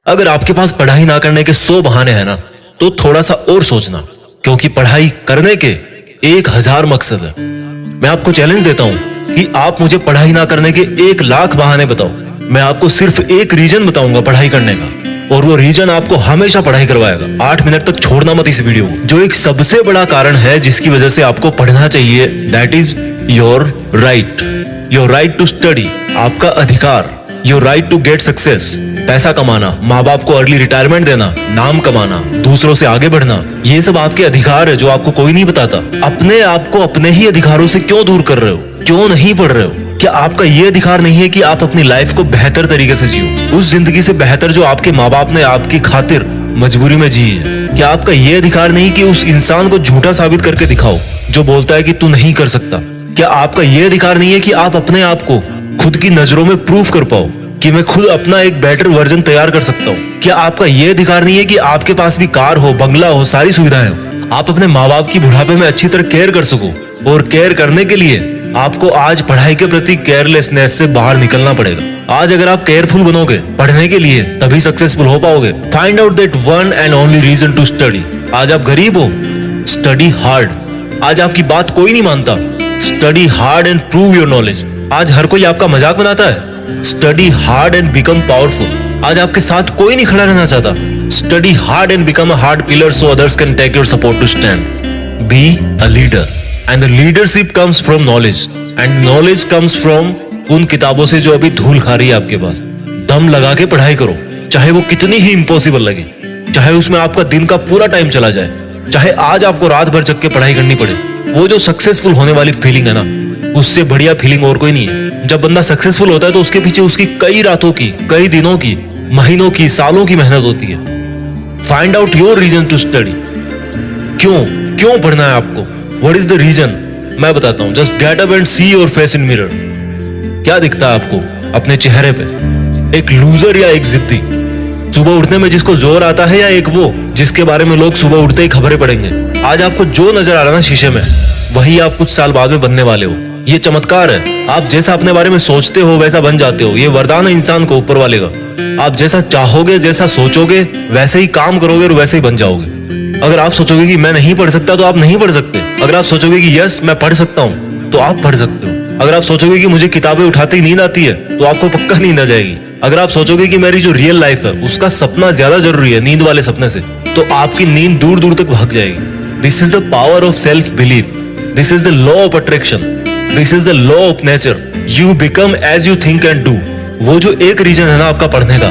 अगर आपके पास पढ़ाई ना करने के 100 बहाने हैं ना, तो थोड़ा सा और सोचना, क्योंकि पढ़ाई करने के 1000 मकसद है। मैं आपको चैलेंज देता हूं कि आप मुझे पढ़ाई ना करने के 1 लाख बहाने बताओ, मैं आपको सिर्फ एक रीजन बताऊंगा पढ़ाई करने का, और वो रीजन आपको हमेशा पढ़ाई करवाएगा। 8 मिनट तक छोड़ना मत इस वीडियो को। जो एक सबसे बड़ा कारण है जिसकी वजह से आपको पढ़ना चाहिए, that is your right to study, आपका अधिकार। Your right to get success, पैसा कमाना, माँ बाप को अर्ली रिटायरमेंट देना, नाम कमाना, दूसरों से आगे बढ़ना, ये सब आपके अधिकार है जो आपको कोई नहीं बताता। अपने आप को अपने ही अधिकारों से क्यों दूर कर रहे हो, क्यों नहीं पढ़ रहे हो? क्या आपका ये अधिकार नहीं है कि आप अपनी लाइफ को बेहतर तरीके से जियो, उस जिंदगी से बेहतर जो आपके माँ बाप ने आपकी खातिर मजबूरी में जी है? क्या आपका ये अधिकार नहीं कि उस इंसान को झूठा साबित करके दिखाओ जो बोलता है कि तू नहीं कर सकता? क्या आपका ये अधिकार नहीं है कि आप अपने आप को खुद की नजरों में प्रूफ कर पाओ कि मैं खुद अपना एक बेटर वर्जन तैयार कर सकता हूँ? क्या आपका ये अधिकार नहीं है कि आपके पास भी कार हो, बंगला हो, सारी सुविधाएं हो, आप अपने माँ बाप की बुढ़ापे में अच्छी तरह केयर कर सको? और केयर करने के लिए आपको आज पढ़ाई के प्रति केयरलेसनेस से बाहर निकलना पड़ेगा। आज अगर आप केयरफुल बनोगे पढ़ने के लिए, तभी सक्सेसफुल हो पाओगे। Find out that one and only reason to study. आज आप गरीब हो, स्टडी हार्ड। आज आपकी बात कोई नहीं मानता, study hard and prove your knowledge. आज हर कोई आपका मजाक बनाता है, study hard and become powerful. आज आपके साथ कोई नहीं खड़ा रहना चाहता, study hard and become a hard pillar so others can take your support to stand. Be a leader and the leadership comes from knowledge and knowledge comes from उन किताबों से जो अभी धूल खा रही है आपके पास। दम लगा के पढ़ाई करो, चाहे वो कितनी ही इम्पॉसिबल लगे, चाहे उसमें आपका दिन का पूरा टाइम चला जाए, चाहे आज आपको रात भर जग के पढ़ाई करनी पड़े। वो जो सक्सेसफुल होने वाली फीलिंग है ना, उससे बढ़िया फीलिंग और कोई नहीं है। जब बंदा सक्सेसफुल होता है तो उसके पीछे उसकी कई रातों की, कई दिनों की, महीनों की, सालों की मेहनत होती है। Find out your reason to study. क्यों पढ़ना है आपको? What is the reason? मैं बताता हूं। Just get up and see your face in mirror. क्या दिखता है आपको अपने चेहरे पे? एक लूजर या एक जिद्दी? सुबह उठने में जिसको जोर आता है, या एक वो जिसके बारे में लोग सुबह उठते ही खबरें पढ़ेंगे? आज आपको जो नजर आ रहा है ना शीशे में, वही आप कुछ साल बाद में बनने वाले हो। ये चमत्कार है। आप जैसा अपने बारे में सोचते हो वैसा बन जाते हो। ये वरदान है इंसान को ऊपर वाले का। आप जैसा चाहोगे, जैसा सोचोगे, वैसे ही काम करोगे और वैसे ही बन जाओगे। अगर आप सोचोगे कि मैं नहीं पढ़ सकता, तो आप नहीं पढ़ सकते। अगर आप सोचोगे कि यस मैं पढ़ सकता हूँ, तो आप पढ़ सकते हो। अगर आप सोचोगे कि मुझे किताबें उठाते ही नींद आती है, तो आपको पक्का नींद आ जाएगी। अगर आप सोचोगे कि मेरी जो रियल लाइफ है उसका सपना ज्यादा जरूरी है नींद वाले सपने से, तो आपकी नींद दूर दूर तक भाग जाएगी। This is the power of self belief. This is the law of attraction. This is the law of nature. You become as you think and do. वो जो एक रीजन है ना आपका पढ़ने का,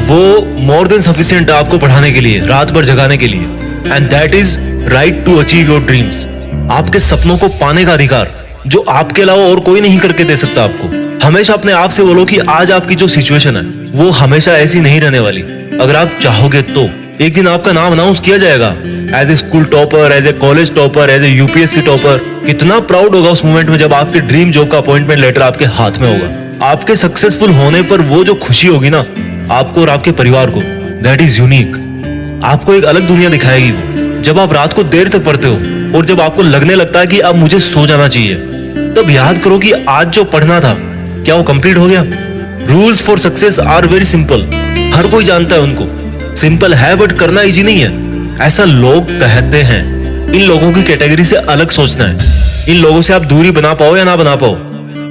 वो मोर देन सफिशिएंट है आपको पढ़ाने के लिए, रात भर जगाने के लिए। And that is right to achieve your dreams. आपके सपनों को पाने का अधिकार जो आपके अलावा और कोई नहीं करके दे सकता आपको। हमेशा अपने आप से बोलो कि आज आपकी जो सिचुएशन है वो हमेशा ऐसी नहीं रहने वाली। अगर आप चाहोगे तो एक दिन आपका नाम अनाउंस किया जाएगा as a school topper, as a college topper, as a UPSC topper. कितना प्राउड होगा उस मोमेंट में जब आपके ड्रीम जॉब का अपॉइंटमेंट लेटर आपके हाथ में होगा। आपके सक्सेसफुल होने पर वो जो खुशी होगी ना आपको और आपके परिवार को, दैट इज यूनिक। आपको एक अलग दुनिया दिखाएगी वो। जब आप रात को देर तक पढ़ते हो और जब आपको लगने लगता है कि अब मुझे सो जाना चाहिए, तब याद करो कि आज जो पढ़ना था क्या वो कंप्लीट हो गया? Rules for success are very simple. हर कोई जानता है उनको। सिंपल है बट करना इजी नहीं है, ऐसा लोग कहते हैं। इन लोगों की कैटेगरी से अलग सोचना है। इन लोगों से आप दूरी बना पाओ या ना बना पाओ,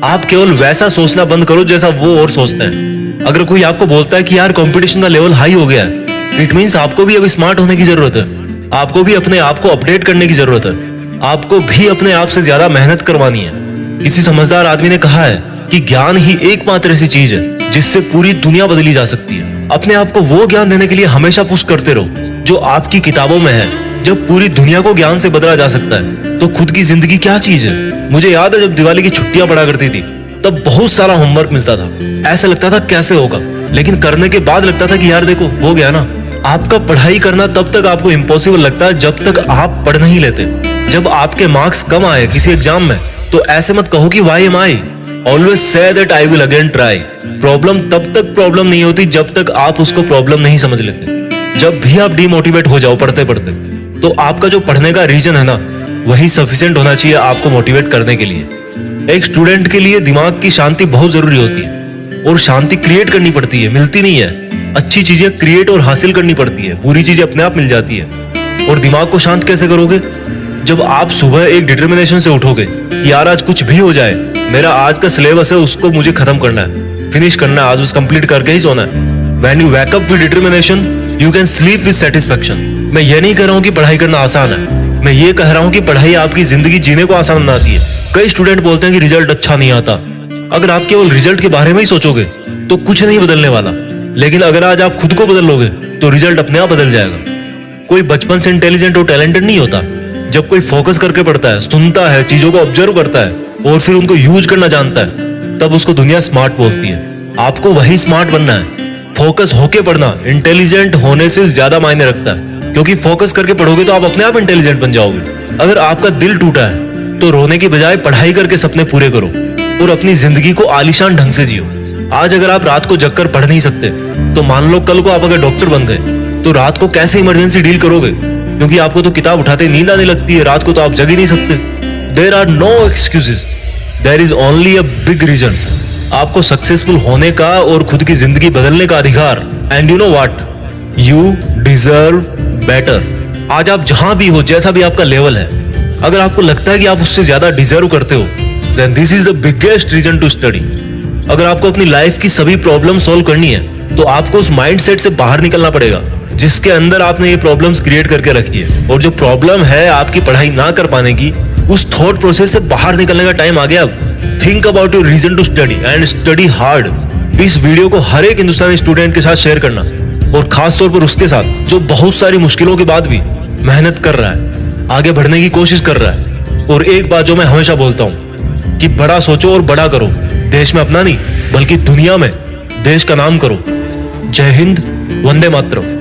आप केवल वैसा सोचना बंद करो जैसा वो और सोचते हैं। अगर कोई आपको बोलता है कि यार कंपटीशन का लेवल हाई हो गया है, इट मींस आपको भी अब स्मार्ट होने की जरूरत है। आपको भी अपने आप को अपडेट करने की जरूरत है। आपको भी अपने आप से ज्यादा मेहनत करवानी है। किसी समझदार आदमी ने कहा है कि ज्ञान ही एकमात्र ऐसी चीज है जिससे पूरी दुनिया बदली जा सकती है। अपने आप को वो ज्ञान देने के लिए हमेशा पुश करते रहो जो आपकी किताबों में है। जब पूरी दुनिया को ज्ञान से बदला जा सकता है तो खुद की जिंदगी क्या चीज है? मुझे याद है जब दिवाली की छुट्टियां पड़ा करती थी, तब बहुत सारा होमवर्क मिलता था। ऐसा लगता था कैसे होगा, लेकिन करने के बाद लगता था कि यार देखो हो गया ना। आपका पढ़ाई करना तब तक आपको इम्पॉसिबल लगता है जब तक आप पढ़ नहीं लेते। जब आपके मार्क्स कम आए किसी एग्जाम में, तो ऐसे मत कहो कि why am I. Always say that I will again try. Problem तब तक प्रॉब्लम नहीं होती जब तक आप उसको प्रॉब्लम नहीं समझ लेते। जब भी आप डिमोटिवेट हो जाओ पढ़ते पढ़ते, तो आपका जो पढ़ने का रीजन है ना, वही सफिशिएंट होना चाहिए आपको मोटिवेट करने के लिए। एक स्टूडेंट के लिए दिमाग की शांति बहुत जरूरी होती है, और शांति क्रिएट करनी पड़ती है, मिलती नहीं है। अच्छी चीजें क्रिएट और हासिल करनी पड़ती है, बुरी चीजें अपने आप मिल जाती है। और दिमाग को शांत कैसे करोगे? जब आप सुबह एक डिटर्मिनेशन से उठोगे कि यार आज कुछ भी हो जाए, मेरा आज का सिलेबस है उसको मुझे खत्म करना है, फिनिश करना है, आज बस कंप्लीट करके ही सोना है। When you wake up with determination, you can sleep with satisfaction. मैं ये नहीं कह रहा हूँ कि पढ़ाई करना आसान है, मैं ये कह रहा हूँ कि पढ़ाई आपकी जिंदगी जीने को आसान बनाती है। कई स्टूडेंट बोलते हैं कि रिजल्ट अच्छा नहीं आता। अगर आप केवल रिजल्ट के बारे में ही सोचोगे तो कुछ नहीं बदलने वाला, लेकिन अगर आज आप खुद को बदल लोगे तो रिजल्ट अपने आप बदल जाएगा। कोई बचपन से इंटेलिजेंट और टैलेंटेड नहीं होता। जब कोई फोकस करके पढ़ता है, सुनता है, चीजों को ऑब्जर्व करता है और फिर उनको यूज करना जानता है, तब उसको दुनिया स्मार्ट बोलती है। आपको वही स्मार्ट बनना है। फोकस होके पढ़ना इंटेलिजेंट होने से ज्यादा मायने रखता है, क्योंकि फोकस करके पढ़ोगे तो आप अपने आप इंटेलिजेंट बन जाओगे। अगर आपका दिल टूटा है तो रोने की बजाय पढ़ाई करके सपने पूरे करो और अपनी जिंदगी को आलीशान ढंग से जियो। आज अगर आप रात को जगकर पढ़ नहीं सकते तो मान लो कल को आप अगर डॉक्टर बन गए तो रात को कैसे इमरजेंसी डील करोगे? क्योंकि आपको तो किताब उठाते नींद आने लगती है, रात को तो आप जग ही नहीं सकते। There are no excuses, there is only a big reason. आपको सक्सेसफुल होने का और खुद की जिंदगी बदलने का अधिकार। And you know what, you deserve better. आज आप जहां भी हो, जैसा भी आपका लेवल है, अगर आपको लगता है कि आप उससे ज्यादा डिजर्व करते हो, then this is the biggest reason to study. अगर आपको अपनी लाइफ की सभी प्रॉब्लम सॉल्व करनी है तो आपको उस माइंडसेट से बाहर निकलना पड़ेगा जिसके अंदर आपने ये प्रॉब्लम्स क्रिएट करके रखी है। और जो प्रॉब्लम है आपकी पढ़ाई ना कर पाने की, उस थॉट प्रोसेस से बाहर निकलने का टाइम आ गया अब। Think about your reason to study and study hard. इस वीडियो को हर एक हिंदुस्तानी स्टूडेंट के साथ शेयर करना, और खास तौर पर उसके साथ जो बहुत सारी मुश्किलों के बाद भी मेहनत कर रहा है, आगे बढ़ने की कोशिश कर रहा है। और एक बात जो मैं हमेशा बोलता हूं कि बड़ा सोचो और बड़ा करो। देश में अपना नहीं बल्कि दुनिया में देश का नाम करो। जय हिंद, वंदे मातरम।